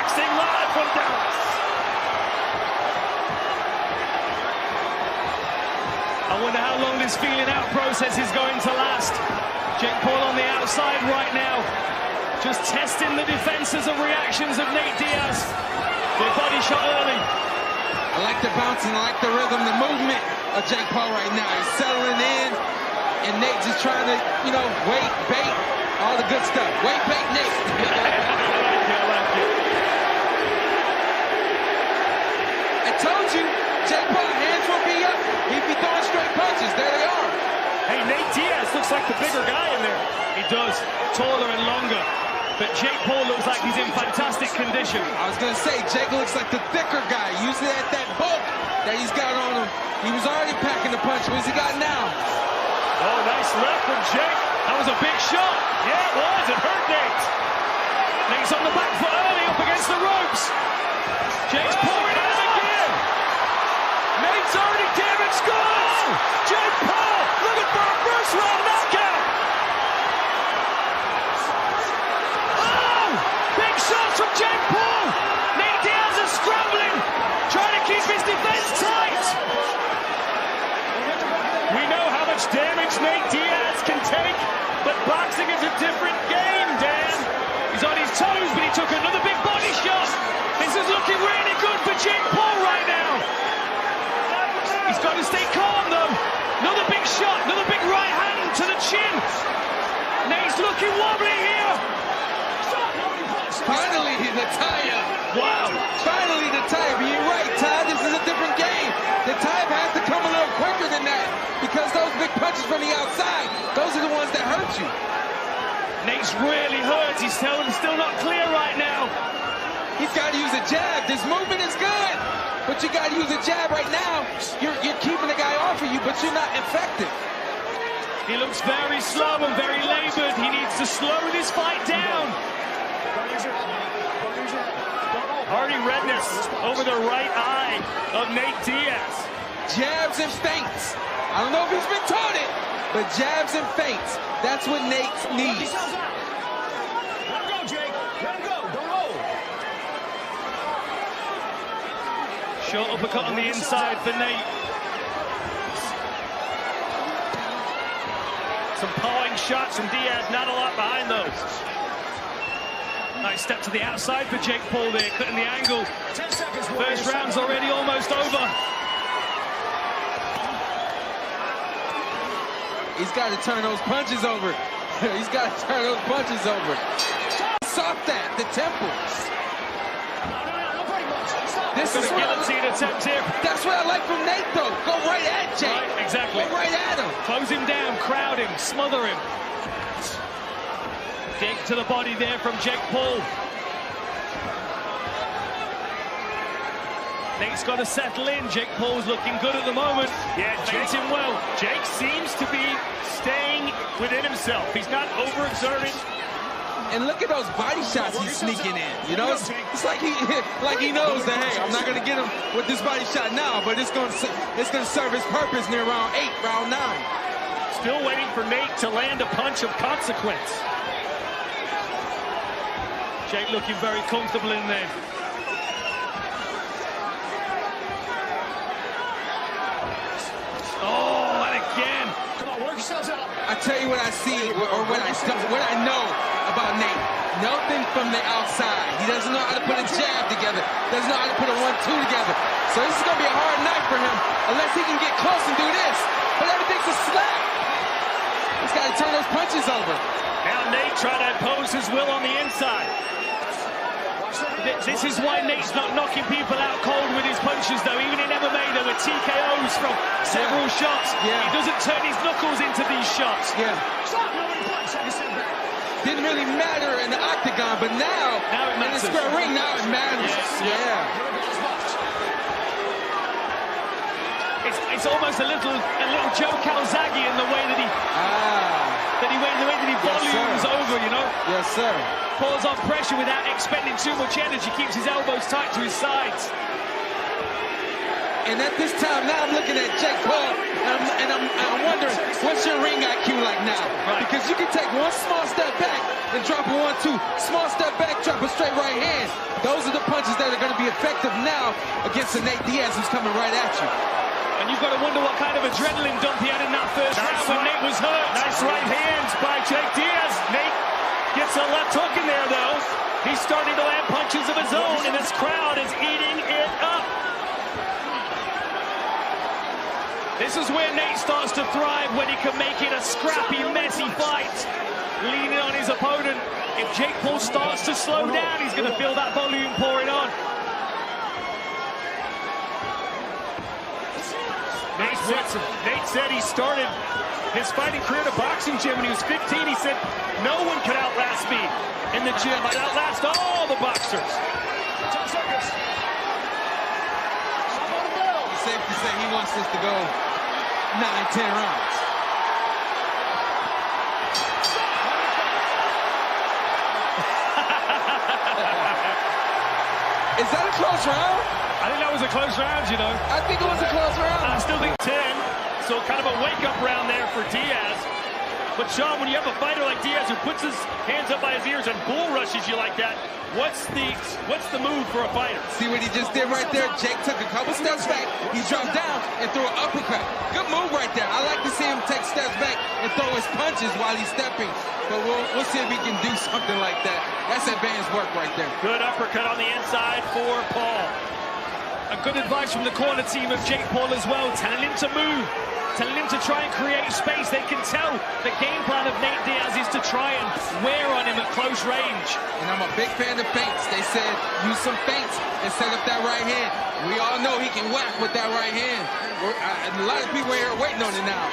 Boxing Live from Dallas. I wonder how long this feeling out process is going to last. Jake Paul on the outside right now, just testing the defenses and reactions of Nate Diaz. Big body shot early. I like the bouncing, I like the rhythm, the movement of Jake Paul right now. He's settling in, and Nate just trying to, you know, wait, bait, all the good stuff. Wait, bait, Nate. I like it. I told you, Jake Paul, hands will be up. He'd be throwing straight punches. There they are. Hey, Nate Diaz looks like the bigger guy in there. He does, taller and longer. But Jake Paul looks like he's in fantastic condition. I was going to say, Jake looks like the thicker guy. Usually at that bulk that he's got on him. He was already packing the punch. What's he got now? Oh, nice left from Jake. That was a big shot. Yeah, it was. It hurt Nate. Nate's on the back foot early up against the ropes. Jake's pouring it in again. Nate's already damaged. Goal! Jake Paul looking for a first round knockout. Oh! Big shots from Jake Paul. Nate Diaz is scrambling, trying to keep his defense tight. We know how much damage Nate Diaz can take, but boxing is a different game, Dan. He's on his toes, but he took another big body shot. This is looking really good for Jake Paul right now. He's got to stay calm, though. Another big shot, another big right hand to the chin. Nate's looking wobbly here. Finally, the tie-up. Wow. Finally, the tie-up. You're right, Ty. This is a different game. The tie-up has to come a little quicker than that because those big punches from the outside, those are the ones that hurt you. Nate's really hurt. He's still not clear right now. He's got to use a jab. This movement is good, but you got to use a jab right now. You're keeping the guy off of you, but you're not effective. He looks very slow and very labored. He needs to slow this fight down. Hardy redness over the right eye of Nate Diaz. Jabs and feints. I don't know if he's been taught it, but jabs and feints. That's what Nate needs. Let him go, Jake. Let him go. Don't roll. Short uppercut on the inside for Nate. Some pawing shots from Diaz, not a lot behind those. Nice step to the outside for Jake Paul there, cutting the angle. 10 seconds. First round's already almost over. He's got to turn those punches over. He's got to turn those punches over. Soft that, the temple. This is what guillotine attempt here. That's what I like from Nate, though. Go right at Jake. Right, exactly. Go right at him. Close him down, crowd him, smother him. Dig to the body there from Jake Paul. Nate's got to settle in. Jake Paul's looking good at the moment. Yeah, Jake's him well. Jake seems to be staying within himself. He's not overexerting. And look at those body shots he's sneaking in. You know, it's like he knows that, hey, I'm not going to get him with this body shot now, but it's going to serve his purpose near round 8, round 9. Still waiting for Nate to land a punch of consequence. Jake looking very comfortable in there. Oh, and again. Come on, work yourselves out. I tell you what I see, or what I know about Nate. Nothing from the outside. He doesn't know how to put a jab together. Doesn't know how to put a 1-2 together. So this is going to be a hard night for him, unless he can get close and do this. But everything's a slap. He's got to turn those punches over. Now Nate trying to impose his will on the inside. This is why Nate's not knocking people out cold with his punches, though. Even in MMA, there were TKOs from several shots. Yeah. He doesn't turn his knuckles into these shots. Yeah. Didn't really matter in the octagon, but now it in the matters. square ring, now it matters. Yeah. It's almost a little Joe Calzaghe in the way that he volumes over, you know. Yes, sir. Paul's on pressure without expending too much energy, keeps his elbows tight to his sides. And at this time, now I'm looking at Jake Paul, and I'm wondering, what's your ring IQ like now? Right. Because you can take one small step back, and drop a 1-2. Small step back, drop a straight right hand. Those are the punches that are going to be effective now against a Nate Diaz who's coming right at you. And you've got to wonder what kind of adrenaline dump he had in that first round when Nate was hurt. Nice right hands by Jake Diaz. Nate gets a left hook in there, though. He's starting to land punches of his own, and this crowd is eating it up. This is where Nate starts to thrive, when he can make it a scrappy, messy fight, leaning on his opponent. If Jake Paul starts to slow down, he's going to feel that volume pouring on. Nate said he started his fighting career at a boxing gym when he was 15. He said, no one could outlast me in the gym. I'd outlast all the boxers. 10 seconds. It's safe to say he wants this to go 9-10 rounds. Is that a close round? I think that was a close round, you know. I think it was a close round. I still think 10. So kind of a wake-up round there for Diaz. But Sean, when you have a fighter like Diaz who puts his hands up by his ears and bull rushes you like that, what's the move for a fighter? See what he just did right there? Jake took a couple steps back, he dropped down and threw an uppercut. Good move right there. I like to see him take steps back and throw his punches while he's stepping. But we'll see if he can do something like that. That's advanced work right there. Good uppercut on the inside for Paul. A good advice from the corner team of Jake Paul as well, telling him to move, telling him to try and create space. They can tell the game plan of Nate Diaz is to try and wear on him at close range. And I'm a big fan of feints. They said use some feints and set up that right hand. We all know he can whack with that right hand. A lot of people here are waiting on it now.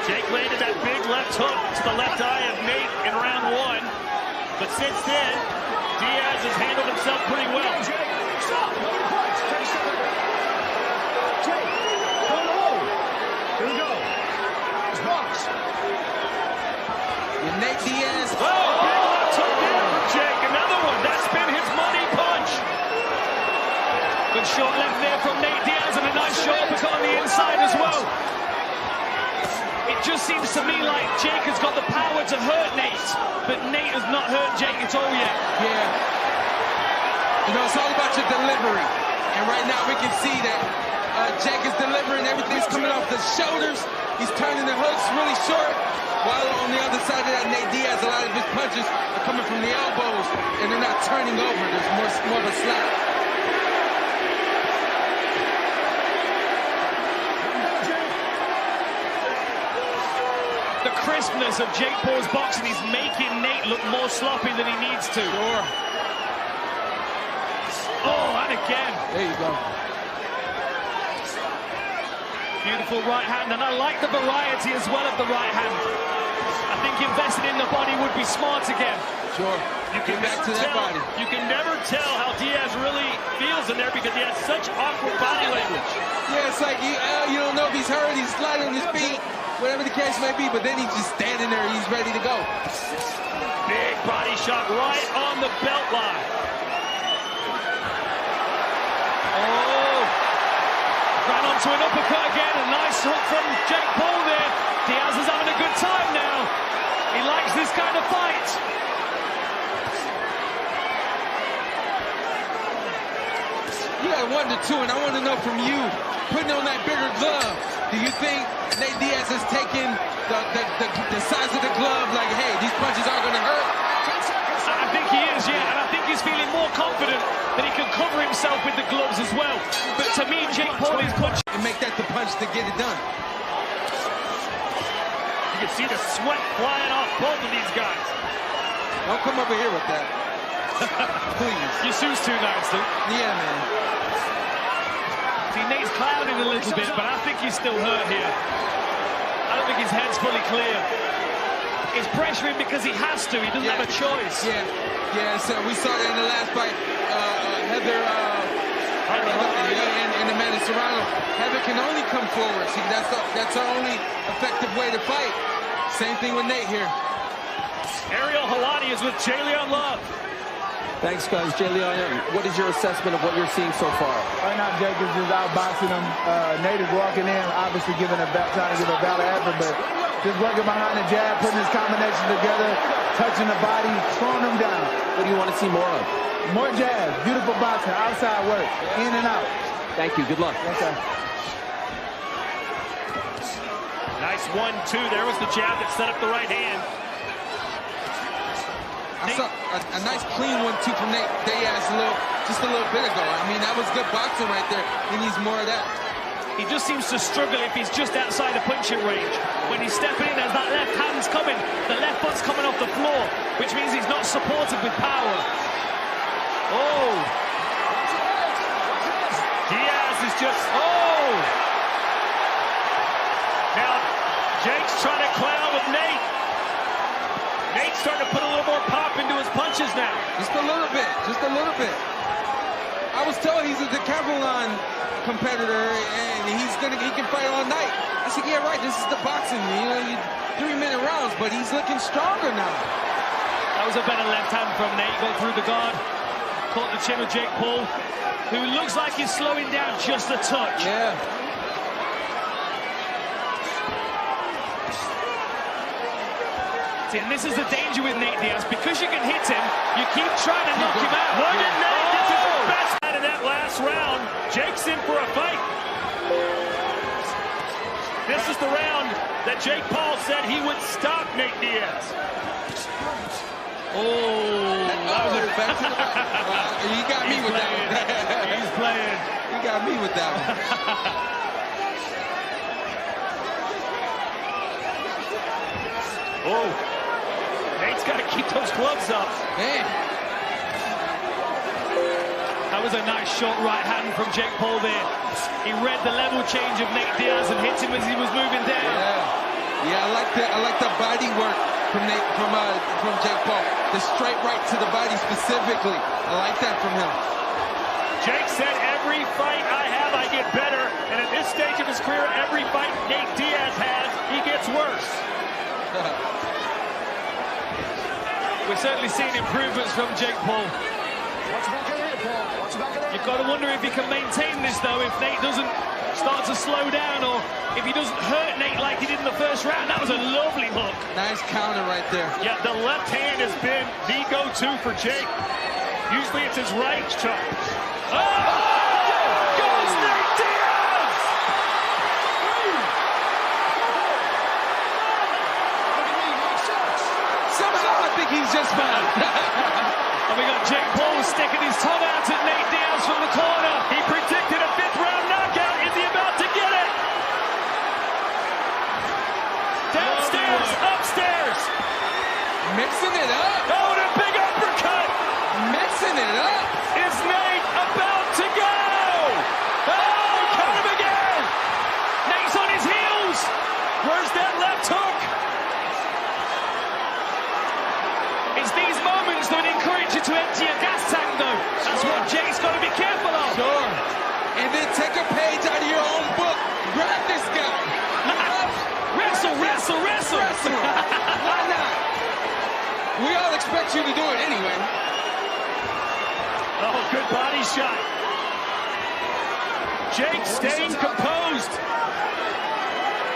Jake landed that big left hook to the left eye of Nate in round 1. But since then, Diaz has handled himself pretty well. Stop. Another punch. 10 seconds. Jake, go low. Here we go. It's box. With Nate Diaz. Oh, big left hook there from Jake. Another one. That's been his money punch. Good short left there from Nate Diaz, and a nice short uppercut on the inside as well. It just seems to me like Jake has got the power to hurt Nate, but Nate has not hurt Jake at all yet. Yeah. You know, it's all about your delivery. And right now we can see that Jake is delivering. Everything's coming off the shoulders. He's turning the hooks really short. While on the other side of that, Nate Diaz, a lot of his punches are coming from the elbows, and they're not turning over. There's more of a slap. The crispness of Jake Paul's boxing is making Nate look more sloppy than he needs to. Sure. Oh, and again. There you go. Beautiful right hand, and I like the variety as well of the right hand. I think investing in the body would be smart again. Sure. You can Get back to that body. You can never tell how Diaz really feels in there because he has such awkward body language. Yeah, it's like you don't know if he's hurt, he's sliding on his feet, whatever the case may be, but then he's just standing there, he's ready to go. Big body shot right on the belt line. Oh, ran onto an uppercut again, a nice hook from Jake Paul there. Diaz is having a good time now. He likes this kind of fight. You got 1-2, and I want to know from you, putting on that bigger glove, do you think Nate Diaz has taken the size of the glove, like, hey, these punches aren't going to hurt? I think he is, yeah, and I think he's feeling more confident that he can cover himself with the gloves as well. But to me, Jake Paul is punching. And make that the punch to get it done. You can see the sweat flying off both of these guys. Don't come over here with that. Please. Your suit's too nice, dude. Yeah, man. See, Nate's clouding a little bit, but I think he's still hurt here. I don't think his head's fully clear. He's pressuring because he has to. He doesn't have a choice. Yeah. So we saw that in the last fight. Heather and Amanda Serrano. Heather can only come forward. See, that's her only effective way to fight. Same thing with Nate here. Ariel Helwani is with Jalen Love. Thanks, guys. Jalen, what is your assessment of what you're seeing so far? Right now, Jake is just outboxing him. Nate is walking in, obviously trying to give a valid effort, but Just working behind the jab, putting his combination together, touching the body, slowing him down. What do you want to see more of? More jabs, beautiful boxing, outside work, in and out. Thank you. Good luck. Okay. Nice 1-2. There was the jab that set up the right hand. I saw a nice clean 1-2 from Nate Diaz just a little bit ago. I mean, that was good boxing right there. He needs more of that. He just seems to struggle if he's just outside the punching range. When he's stepping in, as that left hand's coming, the left foot's coming off the floor, which means he's not supported with power. Oh! Diaz is just... Oh! Now, Jake's trying to clown with Nate. Nate's starting to put a little more pop into his punches now. Just a little bit, just a little bit. I was told he's a Decathlon competitor and he can fight all night. I said, yeah, right, this is the boxing, you know, 3-minute rounds, but he's looking stronger now. That was a better left hand from Nate, got through the guard, caught the chin of Jake Paul, who looks like he's slowing down just a touch. Yeah. See, and this is the danger with Nate Diaz, because you can hit him, you keep trying to knock him out. Look at Nate, this is the best out of that last round. Jake's in for a fight. This is the round that Jake Paul said he would stop Nate Diaz. Oh, that was a... You got me with that one. He's playing. You got me with that one. Oh, Nate's got to keep those gloves up. Man. That was a nice short right hand from Jake Paul there. He read the level change of Nate Diaz and hit him as he was moving down. Yeah, I like the body work from Jake Paul. The straight right to the body specifically. I like that from him. Jake said, every fight I have, I get better. And at this stage of his career, every fight Nate Diaz has, he gets worse. We're certainly seeing improvements from Jake Paul. You've got to wonder if he can maintain this, though, if Nate doesn't start to slow down or if he doesn't hurt Nate like he did in the first round. That was a lovely hook. Nice counter right there. Yeah, the left hand has been the go-to for Jake. Usually it's his right chop. Oh! Goes Nate Diaz! Somehow I think he's just fine. And we got Jake Paul sticking his tongue out at Nate Diaz from the corner. He predicted a 5th round knockout. Is he about to get it? Downstairs, upstairs. Mixing it up. Oh, and a big uppercut. Mixing it up. Is Nate about to go? Oh, cut him again. Nate's on his heels. Where's that left hook? It's these moments that encourage you to empty your gas tank, though. That's what Jake's got to be careful of. Sure. And then take a page out of your own book. Grab this guy. Wrestle, wrestle, wrestle. Wrestle. Why not? We all expect you to do it anyway. Oh, good body shot. Jake staying composed.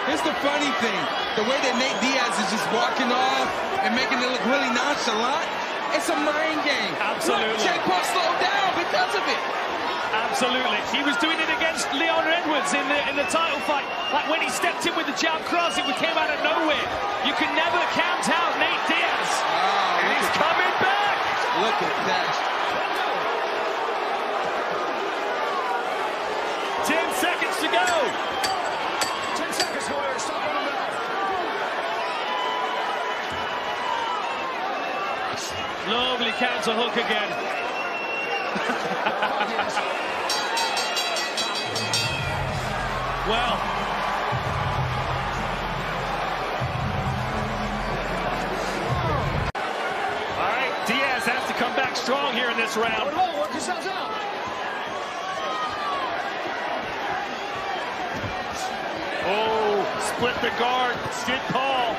Here's the funny thing. The way that Nate Diaz is just walking off and making it look really nonchalant, it's a mind game. Absolutely. Look, Jake Paul slowed down because of it. Absolutely. He was doing it against Leon Edwards in the title fight. Like when he stepped in with the jab cross, it came out of nowhere. You can never count out Nate Diaz. Oh, and he's coming back. Look at that. 10 seconds to go. 10 seconds, Lawyer. Stop on the bell. Lovely counter hook again. Well. All right, Diaz has to come back strong here in this round. Work yourselves out. Oh, split the guard, Sid Paul.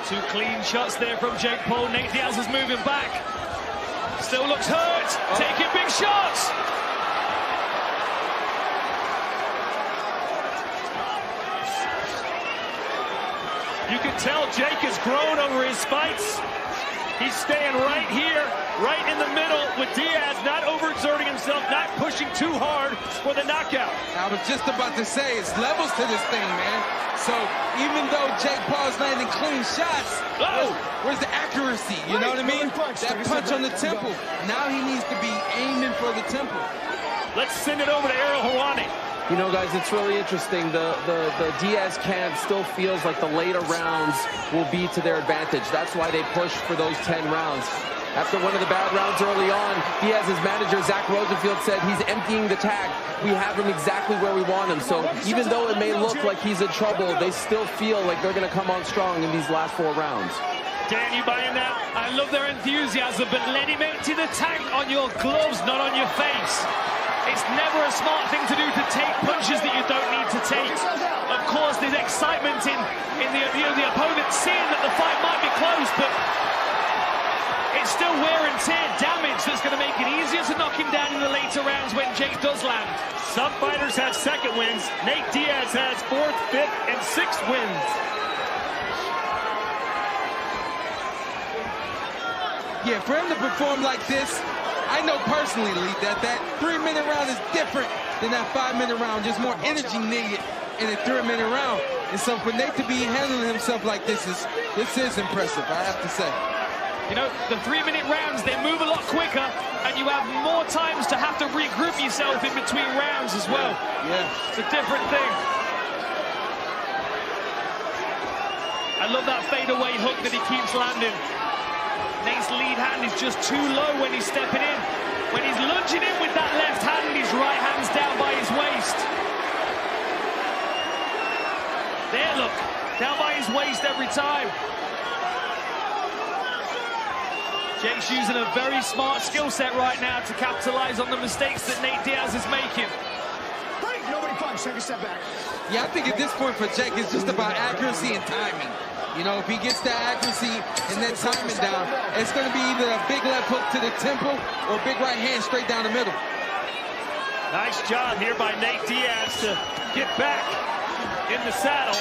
2 clean shots there from Jake Paul. Nate Diaz is moving back. Still looks hurt, taking big shots. tell Jake has grown over his fights. He's staying right here, right in the middle with Diaz, not overexerting himself, not pushing too hard for the knockout. I was just about to say, it's levels to this thing, man. So even though Jake Paul's landing clean shots, where's the accuracy? You know what I mean? That punch on the temple. Now he needs to be aiming for the temple. Let's send it over to Ariel Helwani. You know, guys, it's really interesting. The Diaz camp still feels like the later rounds will be to their advantage. That's why they pushed for those 10 rounds. After one of the bad rounds early on, Diaz's manager, Zach Rosenfield, said he's emptying the tag. We have him exactly where we want him. So even though it may look like he's in trouble, they still feel like they're going to come on strong in these last 4 rounds. Dan, you buying that? I love their enthusiasm, but let him empty the tank on your gloves, not on your face. It's never a smart thing to do to take punches that you don't need to take. Of course, there's excitement in the opponent seeing that the fight might be close, but it's still wear and tear damage that's going to make it easier to knock him down in the later rounds when Jake does land. Some fighters have second wins. Nate Diaz has 4th, 5th, and 6th wins. Yeah, for him to perform like this, I know personally, Lee, that 3-minute round is different than that 5-minute round. There's more energy needed in a 3-minute round. And so for Nate to be handling himself like this is impressive, I have to say. You know, the 3-minute rounds, they move a lot quicker, and you have more times to have to regroup yourself in between rounds as well. Yeah. It's a different thing. I love that fadeaway hook that he keeps landing. Nate's lead hand is just too low when he's stepping in. When he's lunging in with that left hand, his right hand's down by his waist. There, look, down by his waist every time. Jake's using a very smart skill set right now to capitalize on the mistakes that Nate Diaz is making. Nobody punch, take a step back. Yeah, I think at this point for Jake, it's just about accuracy and timing. You know, if he gets that accuracy and that timing down, it's going to be either a big left hook to the temple or a big right hand straight down the middle. Nice job here by Nate Diaz to get back in the saddle.